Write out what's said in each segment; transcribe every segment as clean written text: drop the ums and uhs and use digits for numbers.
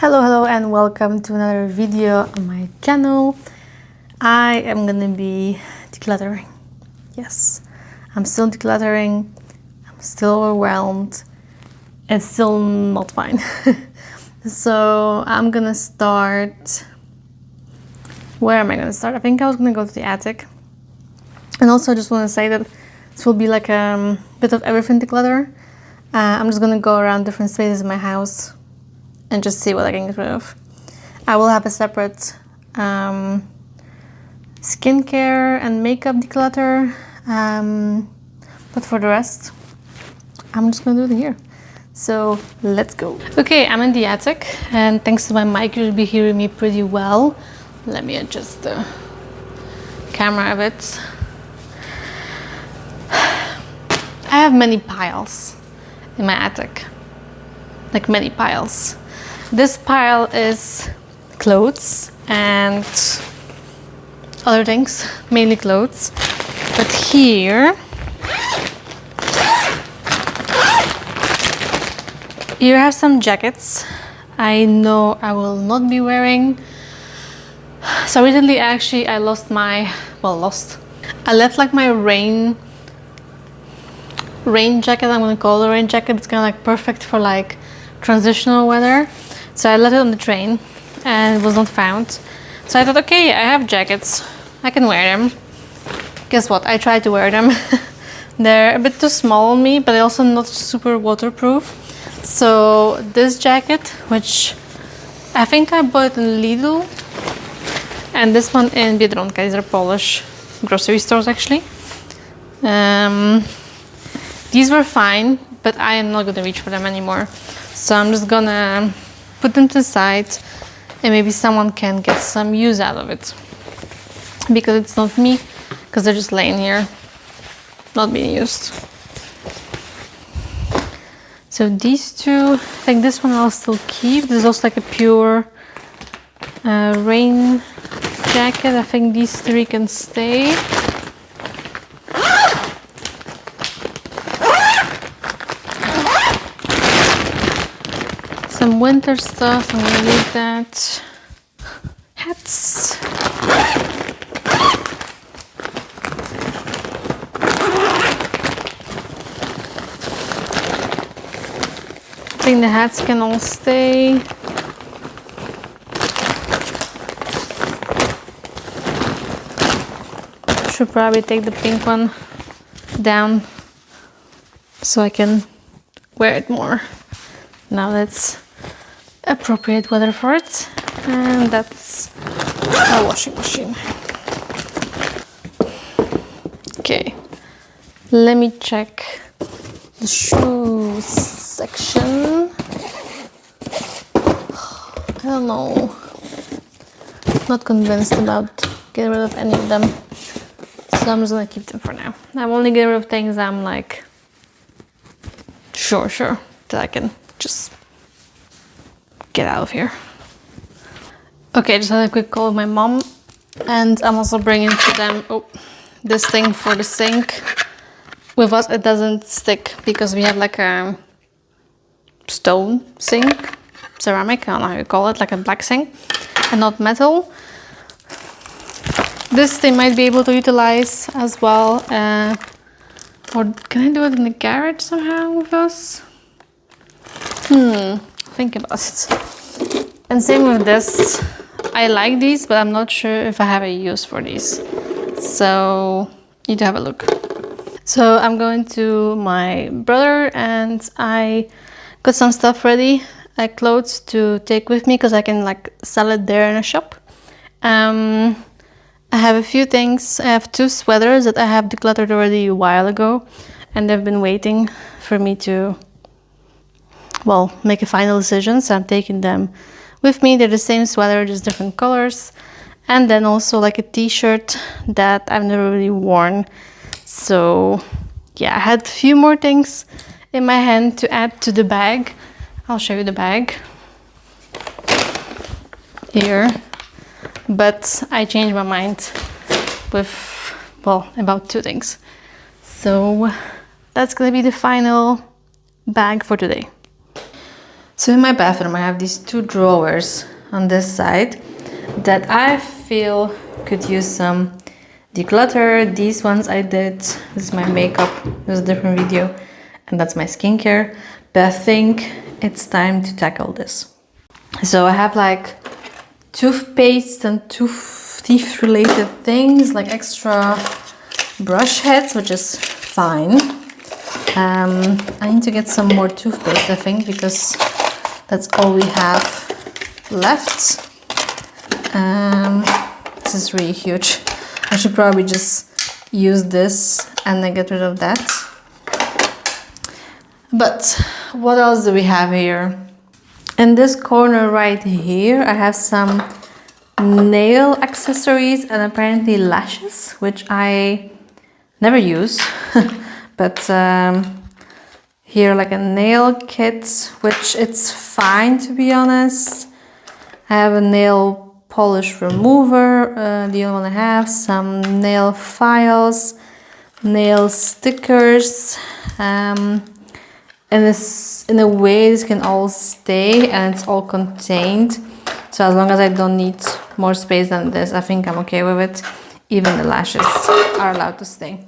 Hello and welcome to another video on my channel. I am gonna be decluttering. Yes, I'm still decluttering. I'm still overwhelmed. It's still not fine. So I'm gonna start. Where am I gonna start? I think I was gonna go to the attic. And also I just want to say that this will be like a bit of everything declutter. I'm just gonna go around different spaces in my house and just see what I can get rid of. I will have a separate skincare and makeup declutter, but for the rest, I'm just gonna do it here. So let's go. Okay, I'm in the attic, and thanks to my mic, you'll be hearing me pretty well. Let me adjust the camera a bit. I have many piles in my attic, like many piles. This pile is clothes and other things, mainly clothes. But here you have some jackets I know I will not be wearing. So recently actually I left like my rain jacket. I'm gonna call it a rain jacket. It's kind of like perfect for like transitional weather. So I left it on the train and it was not found. So I thought, okay, I have jackets, I can wear them. Guess what? I tried to wear them. They're a bit too small on me, but they're also not super waterproof. So this jacket, which I think I bought in Lidl, and this one in Biedronka. These are Polish grocery stores actually. These were fine, but I am not gonna reach for them anymore. So I'm just gonna put them to the side and maybe someone can get some use out of it. Because it's not me, because they're just laying here, not being used. So these two, I think this one I'll still keep. This is also like a pure rain jacket. I think these three can stay. Some winter stuff, I'm gonna leave that. Hats. I think the hats can all stay. Should probably take the pink one down so I can wear it more. Now that's appropriate weather for it, and that's our washing machine. Okay, let me check the shoes section. I don't know, not convinced about getting rid of any of them, so I'm just gonna keep them for now. I'm only getting rid of things I'm like sure that I can just get out of here. Okay, just had a quick call with my mom, and I'm also bringing to them this thing for the sink. With us it doesn't stick because we have like a stone sink, ceramic, I don't know how you call it, like a black sink and not metal. This they might be able to utilize as well, or can I do it in the garage somehow with us? Think about it. And same with this. I like these, but I'm not sure if I have a use for these. So need to have a look. So I'm going to my brother and I got some stuff ready, like clothes to take with me because I can like sell it there in a shop. I have a few things. I have two sweaters that I have decluttered already a while ago, and they've been waiting for me to make a final decision, so I'm taking them with me. They're the same sweater, just different colors. And then also like a t-shirt that I've never really worn. So yeah, I had a few more things in my hand to add to the bag. I'll show you the bag here. But I changed my mind with, about two things. So that's gonna be the final bag for today. So in my bathroom, I have these two drawers on this side that I feel could use some declutter. These ones I did. This is my makeup. This is a different video. And that's my skincare. But I think it's time to tackle this. So I have like toothpaste and teeth related things, like extra brush heads, which is fine. I need to get some more toothpaste, I think, because that's all we have left. This is really huge. I should probably just use this and then get rid of that. But what else do we have here? In this corner right here, I have some nail accessories and apparently lashes, which I never use. But here, like a nail kit, which it's fine, to be honest. I have a nail polish remover, the only one I have, some nail files, nail stickers, and this, in a way, this can all stay and it's all contained. So as long as I don't need more space than this, I think I'm okay with it. Even the lashes are allowed to stay.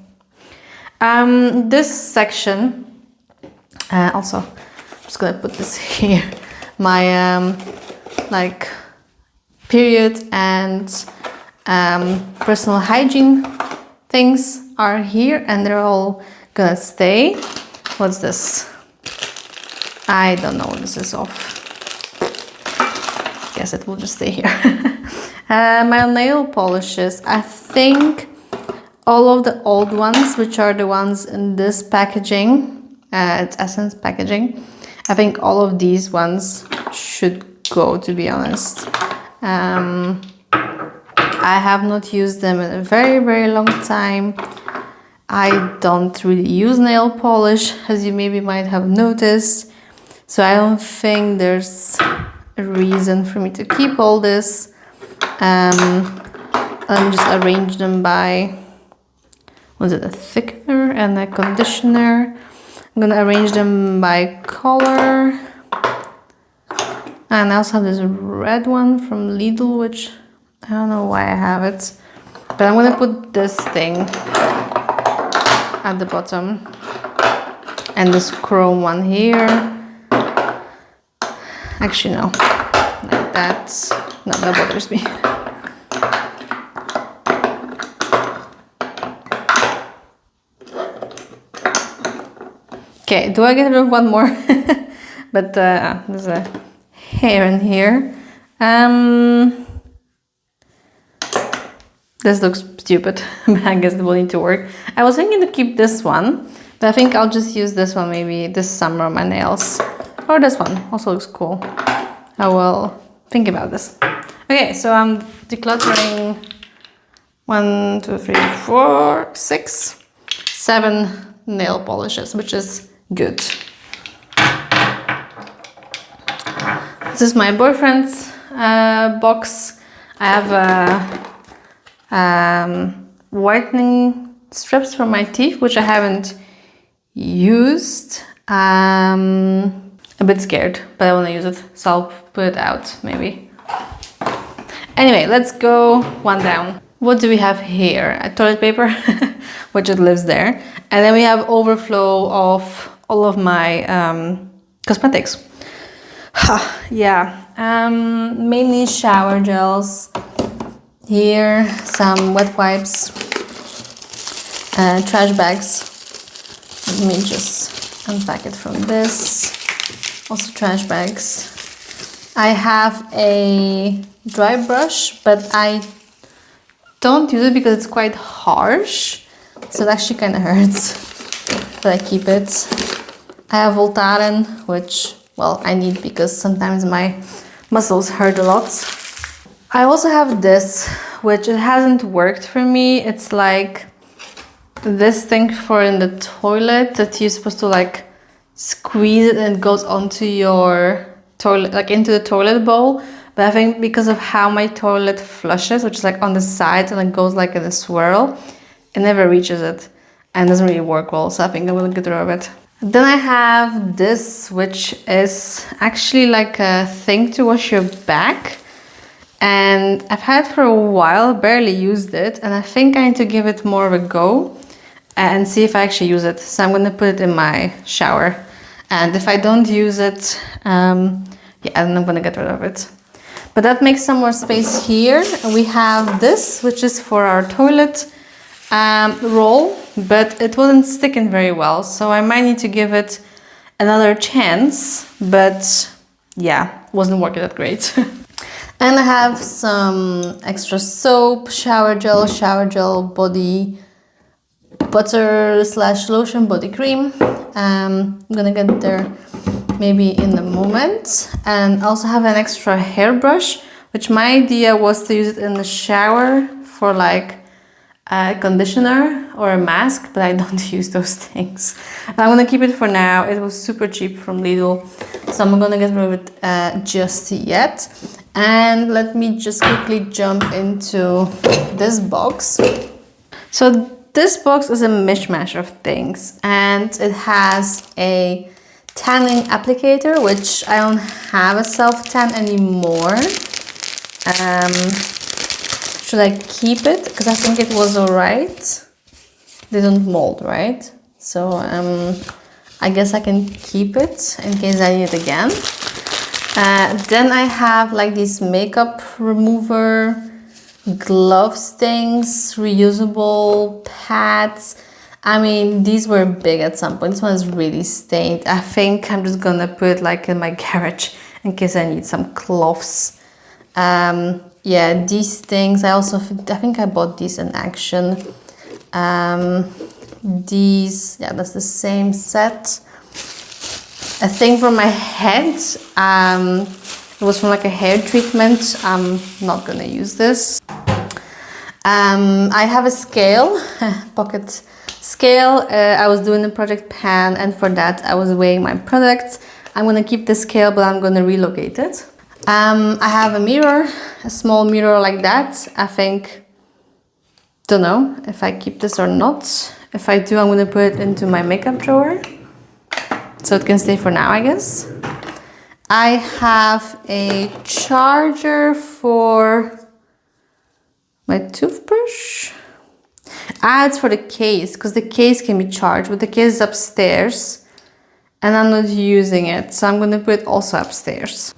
This section, also, I'm just gonna put this here. My like period and personal hygiene things are here, and they're all gonna stay. What's this? I don't know what this is of. Guess it will just stay here. My nail polishes, I think all of the old ones, which are the ones in this packaging, it's Essence packaging, I think all of these ones should go, to be honest. I have not used them in a very, very long time. I don't really use nail polish, as you maybe might have noticed. So I don't think there's a reason for me to keep all this. Let me just arrange them by, was it a thickener and a conditioner? I'm gonna arrange them by color. And I also have this red one from Lidl, which I don't know why I have it. But I'm gonna put this thing at the bottom. And this chrome one here. Actually, no. Like that. No, that bothers me. Okay, do I get rid of one more? But there's a hair in here. This looks stupid, but I guess it will need to work. I was thinking to keep this one, but I think I'll just use this one maybe this summer on my nails. Or this one, also looks cool. I will think about this. Okay, so I'm decluttering 1, 2, 3, 4, 6, 7 nail polishes, which is good. This is my boyfriend's box. I have whitening strips for my teeth, which I haven't used. A bit scared, but I want to use it, so I'll put it out maybe. Anyway, let's go one down. What do we have here? A toilet paper, which it lives there. And then we have overflow of all of my cosmetics. Yeah, mainly shower gels. Here, some wet wipes, trash bags. Let me just unpack it from this. Also trash bags. I have a dry brush, but I don't use it because it's quite harsh. So it actually kind of hurts, but I keep it. I have Voltaren, which, well, I need because sometimes my muscles hurt a lot. I also have this, which it hasn't worked for me. It's like this thing for in the toilet that you're supposed to like squeeze it and it goes onto your toilet, like into the toilet bowl. But I think because of how my toilet flushes, which is like on the sides and it goes like in a swirl, it never reaches it and doesn't really work well. So I think I'm gonna get rid of it. Then I have this, which is actually like a thing to wash your back. And I've had it for a while, barely used it. And I think I need to give it more of a go and see if I actually use it. So I'm going to put it in my shower. And if I don't use it, yeah, then I'm going to get rid of it. But that makes some more space here. We have this, which is for our toilet roll, but it wasn't sticking very well, so I might need to give it another chance. But yeah, wasn't working that great. And I have some extra soap, shower gel, body butter / lotion, body cream. I'm gonna get there maybe in a moment. And also have an extra hairbrush, which my idea was to use it in the shower for like a conditioner or a mask, but I don't use those things. I'm gonna keep it for now. It was super cheap from Lidl, so I'm gonna get rid of it just yet. And let me just quickly jump into this box. So this box is a mishmash of things, and it has a tanning applicator, which I don't have a self-tan anymore. Should I keep it? Because I think it was alright. They don't mold, right? So I guess I can keep it in case I need it again. Then I have like these makeup remover gloves things, reusable pads. I mean, these were big at some point. This one is really stained. I think I'm just gonna put it like in my garage in case I need some cloths. Yeah, these things, I think I bought these in Action. These, yeah, that's the same set. A thing for my head, it was from like a hair treatment. I'm not gonna use this. I have a scale, pocket scale. I was doing the project pan, and for that I was weighing my products. I'm gonna keep the scale, but I'm gonna relocate it. I have a mirror, a small mirror like that. I think, don't know if I keep this or not. If I do, I'm gonna put it into my makeup drawer, so it can stay for now, I guess. I have a charger for my toothbrush. It's for the case, because the case can be charged, but the case is upstairs and I'm not using it, so I'm gonna put it also upstairs.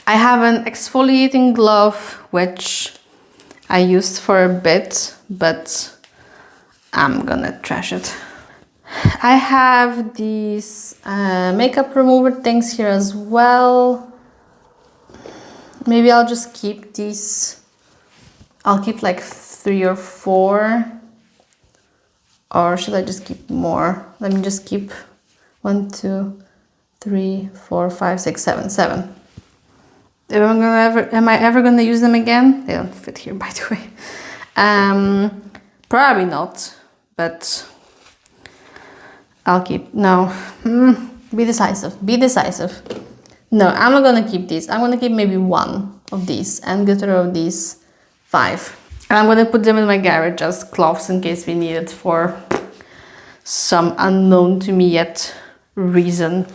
I have an exfoliating glove, which I used for a bit, but I'm gonna trash it. I have these makeup remover things here as well. Maybe I'll just keep these. I'll keep like 3 or 4. Or should I just keep more? Let me just keep 1, 2, 3, 4, 5, 6, 7. 7. Am I ever gonna use them again? They don't fit here, by the way. Probably not, but I'll keep. No. Be decisive. Be decisive. No, I'm not gonna keep these. I'm gonna keep maybe 1 of these and get rid of these 5. And I'm gonna put them in my garage as cloths in case we need it for some unknown to me yet reason.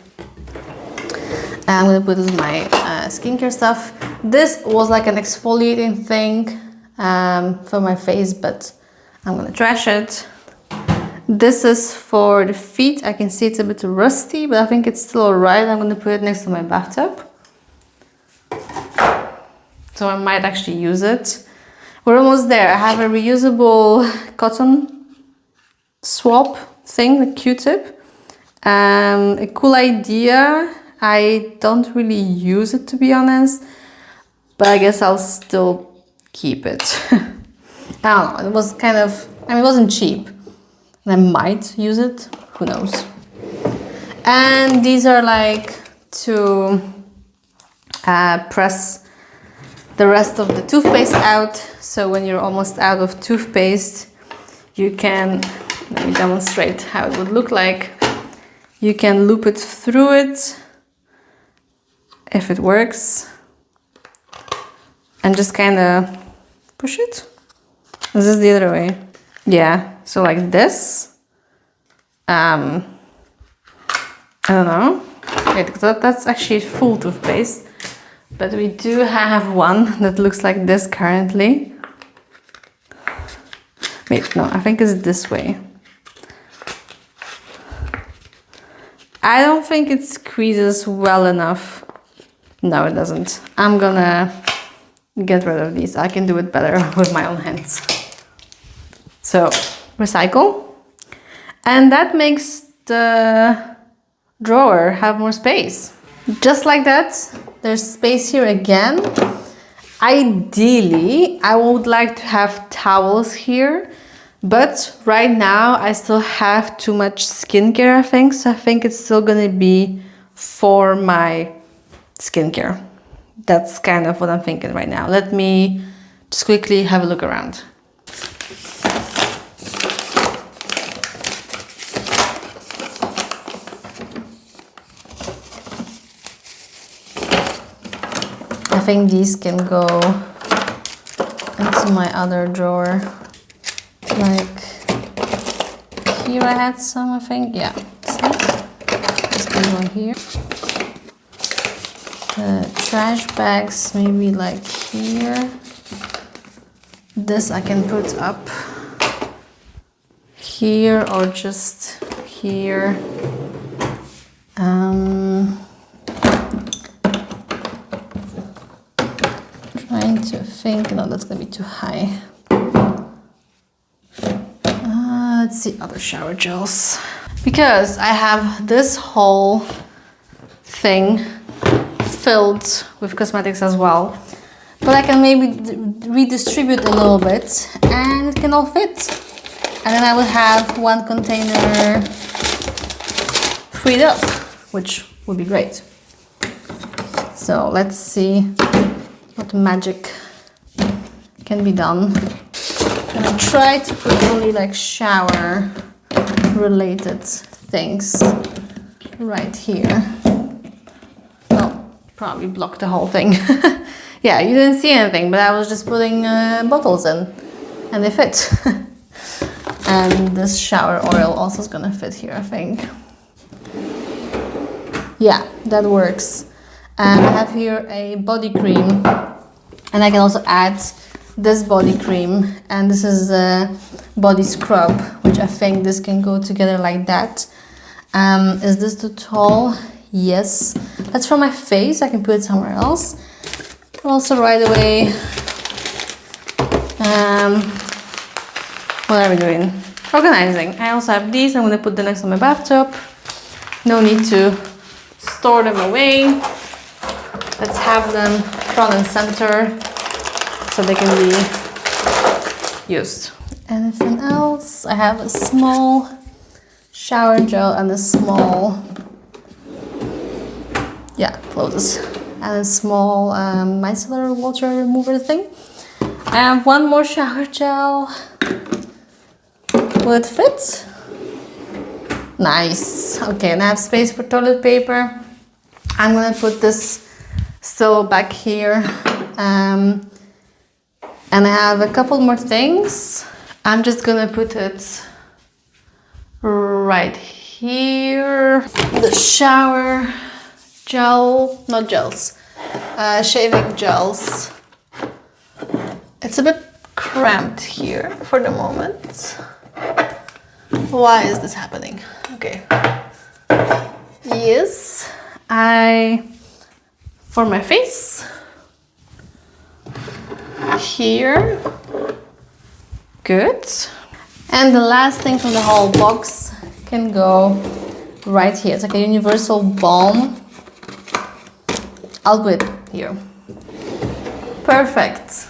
And I'm gonna put this in my skincare stuff. This was like an exfoliating thing for my face, but I'm gonna trash it. This is for the feet. I can see it's a bit rusty, but I think it's still alright. I'm gonna put it next to my bathtub, so I might actually use it. We're almost there. I have a reusable cotton swab thing, the Q-tip. A cool idea. I don't really use it, to be honest, but I guess I'll still keep it. I don't know. It was kind of, I mean, it wasn't cheap. And I might use it. Who knows? And these are like to press the rest of the toothpaste out. So when you're almost out of toothpaste, you can, let me demonstrate how it would look like. You can loop it through it, if it works, and just kind of push it. Is this the other way? Yeah, so like this. I don't know. Wait, that's actually full toothpaste. But we do have one that looks like this currently. Wait, no, I think it's this way. I don't think it squeezes well enough. No, it doesn't. I'm gonna get rid of these. I can do it better with my own hands. So, recycle. And that makes the drawer have more space. Just like that, there's space here again. Ideally, I would like to have towels here, but right now I still have too much skincare, I think, so I think it's still gonna be for my skincare. That's kind of what I'm thinking right now. Let me just quickly have a look around. I think these can go into my other drawer. Like here I had some, I think. Yeah. See? This can go here. The trash bags maybe like here. This I can put up here or just here. Trying to think, no, that's gonna be too high. Let's see other shower gels. Because I have this whole thing filled with cosmetics as well. But I can maybe redistribute a little bit and it can all fit. And then I will have one container freed up, which would be great. So let's see what magic can be done. I'm gonna try to put only like shower related things right here. Oh, probably blocked the whole thing. Yeah, you didn't see anything, but I was just putting bottles in and they fit. And this shower oil also is gonna fit here, I think. Yeah, that works. And I have here a body cream, and I can also add this body cream, and this is a body scrub, which I think this can go together like that. Is this too tall? Yes. That's for my face. I can put it somewhere else. Also, right away, what are we doing? Organizing. I also have these. I'm gonna put them next to my bathtub. No need to store them away. Let's have them front and center so they can be used. Anything else? I have a small shower gel and a small, clothes, and a small micellar water remover thing. I have one more shower gel. Will it fit? Nice. Okay, and I have space for toilet paper. I'm gonna put this still back here. And I have a couple more things. I'm just gonna put it right here. The shower gel, not gels, shaving gels. It's a bit cramped here for the moment. Why is this happening? Okay. Yes, for my face, here, good. And the last thing from the whole box can go right here. It's like a universal balm. I'll put it here. Perfect.